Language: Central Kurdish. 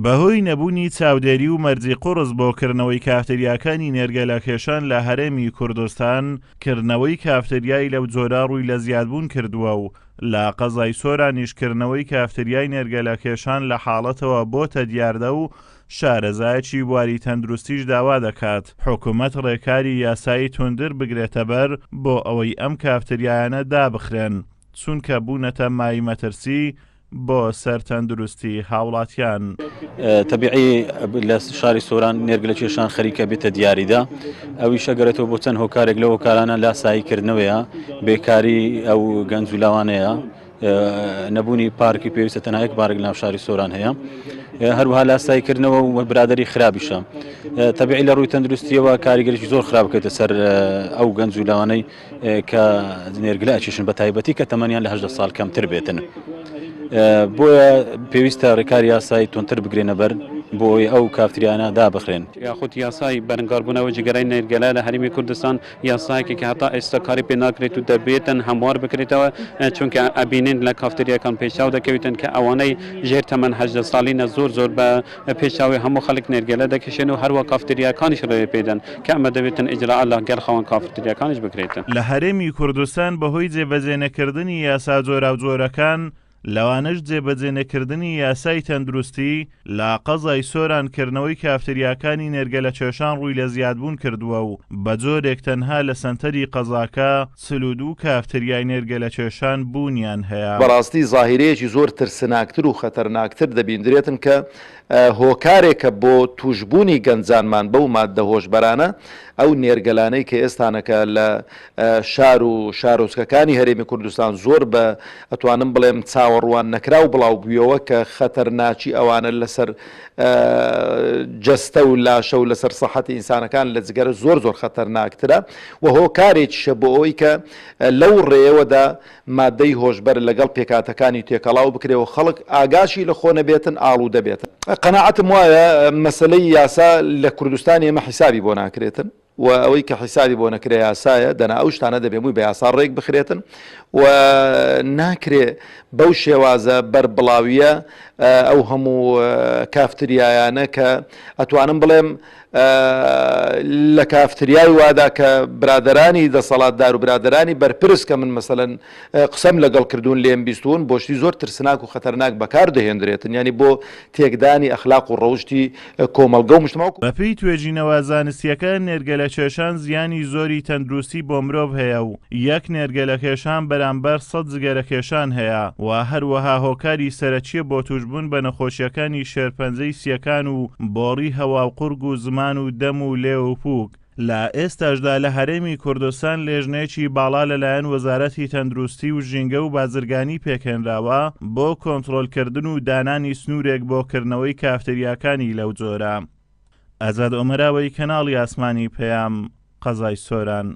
بەهۆی نەبوونی چاودێری و مەرجی قوڕس بۆکردنەوەی کافتریاکانی نێرگەلەکێشان لە هەرێمی کوردستان کردنەوەی کافتریای لەو جۆرە ڕووی لە زیادبوون کردووە و لە قەزای سۆرانیشکردنەوەی کافتریای نێرگەلەکێشان لە حاڵەتەوە بۆتە دیاردە و شارەزایەکی بواری تەندروستیش داوا دەکات حکوومەت ڕێکاری یاسایی توندر بگرێتە بەر بۆ ئەوەی ئەم کافتریایانە دابخرێن چونکە بوونەتە مای مەترسی بۆ سەرتەندروستی هاوڵاتیان. تەبیعی لە شاری سۆران نێرگەلەکێشان خەریکە بێتە دیاریدا ئەویش ئەگەرێتەوە بۆ چەند هۆکارێک لە هۆکارانە لاساییکردنەوەیە بێکاری ئەو گەنج و لاوانەیە نەبوونی پارکی پێویستە تەنها یەک بارێک لە شاری سۆران هەیە هەروەها لاساییکردنەوە و برادری خراپیشە تەبیعی لە ڕووی تەندروستیەوە کاریگەریی زۆر خراپ بکەیتە سەر ئەو گەنج و لاوانەی کە نێرگەلە ئەکێشن بە تایبەتی کە تەمەنیان لە 18 ساڵ کەمتر بێتن. بۆیە پێویستە ڕێکاری یاسایی تونتر بگرێنە بەر بۆی ئەو کافتریانە دابخرێن. یاخود یاسای بەرگاربوونەوە جگەرەی نێرگەلە لە هەرێمی کوردستان یاسایەکی کە هەتا ئێستا کاری پێ ناکرێت و دەبێتن هەموار بکرێتەوە چونکە ئەبینین لە کافتریاکان پێشاو دەکەوێتن کە ئەوانەی ژێر تەمەن 18 ساڵینە زۆر بە پێشاوی هەموو خەڵک نێرگەلە دەکەشێن و هەروە کافتریاکانیش ڕێ پێدەن کە ئەمە دەبێتن ئیجراء لە گەڵخەوان کافتریاکانیش بکرێتن. لە هەرێمی کوردستان بەهۆی جێبەجێنەکردنی یاسا جۆراوجۆرەکان لەوانش جێبەجێنەکردنی یاسای تەندروستی لە قەزای سۆرانکردنەوەی کافتریاکانی نێرگەلەکێشان ڕووی لە زیادبوون کردووە و بە جۆرێک تەنها لە سەنتەری قەزاکە 42 کافتریای نێرگەلەکێشان بوونیان هەیە. بەڕاستی زاهیرەیەکی زۆر ترسناکتر و خەتەرناکتر دەبیندرێتن کە هۆکارێکە بۆ توشبوونی گەنجانمان بەو ماددە هۆشبەرانە ئەو نێرگەلانەی کە ئێستانەکە لە شار و شارۆچکەکانی هەرێمی کوردستان زۆر بە ئەتوانم بڵێم چاوەڕوان نەکراو بڵاو بوویەوە کە خەتەرناچی ئەوانە لەسەر جەستە و لاشە و لەسەر سەحەتی ئینسانەکان لە جگەرە زۆر خەتەرناکترە و هۆکارێکیشە بۆ ئەوەی کە لەو ڕێەوەدا مادەی هۆشبەر لەگەڵ پێکاتەکانی تێکەڵاو بکرێەوە خەڵک ئاگاشی لە خۆ نەبێتن ئاڵوودە بێتن. قەناعەتم وایە مەسەلەی یاسا لە کوردستان ئێمە حیسابی بۆ ناکرێتن و ئەوەی کە حیسابی بۆ نەکرێ یاسایە دەنا ئەو شتانە دەبێمووی بە یاسا ڕێک بخرێتن و ناکرێ بەو شێوازە بەربڵاویە ئەو هەموو کافتریایانە کە ئەتوانم بڵێم لە کافتریای وادا کە برادرانی دەسەڵاتدار و برادرانی بەرپرس کە من مەسەلەن قسەم لەگەڵ کردوون لێم بیستون بۆشتی زۆر ترسناک و خەتەرناک بەکار دەهێنرێتن ینی بۆ تێکدانی ئەخلاق و ڕەوشتی کۆمەلگە و مجتەمەوە. بەپێی توێژینەوە زانستیەکە نێرگەلەکێشان زیانی زۆری تەندروستی بۆ مرۆڤ هەیە و یەک نێرگەلەکێشان بەرامبەر 100 جگەرەکێشان هەیە و هەروەها هۆکاری سەرەکیە بۆ توشبوون بە نەخۆشیەکانی شێرپەنجەی سیەکان و بۆڕی هەوا و قورگ و زمان و دەم و لێ و پووک. لە ئێستاشدا لە هەرێمی کوردستان لێژنەیەکی باڵا لەلایەن وەزارەتی تەندروستی و ژینگە و بازرگانی پێکهێنراوە بۆ کۆنتڕۆلکردن و دانانی سنوورێک بۆ کردنەوەی کافتریاکانی لەو جۆرە. ئازاد ئۆمەراوەی کەناڵی ئاسمانی پەیام قەزای سۆران.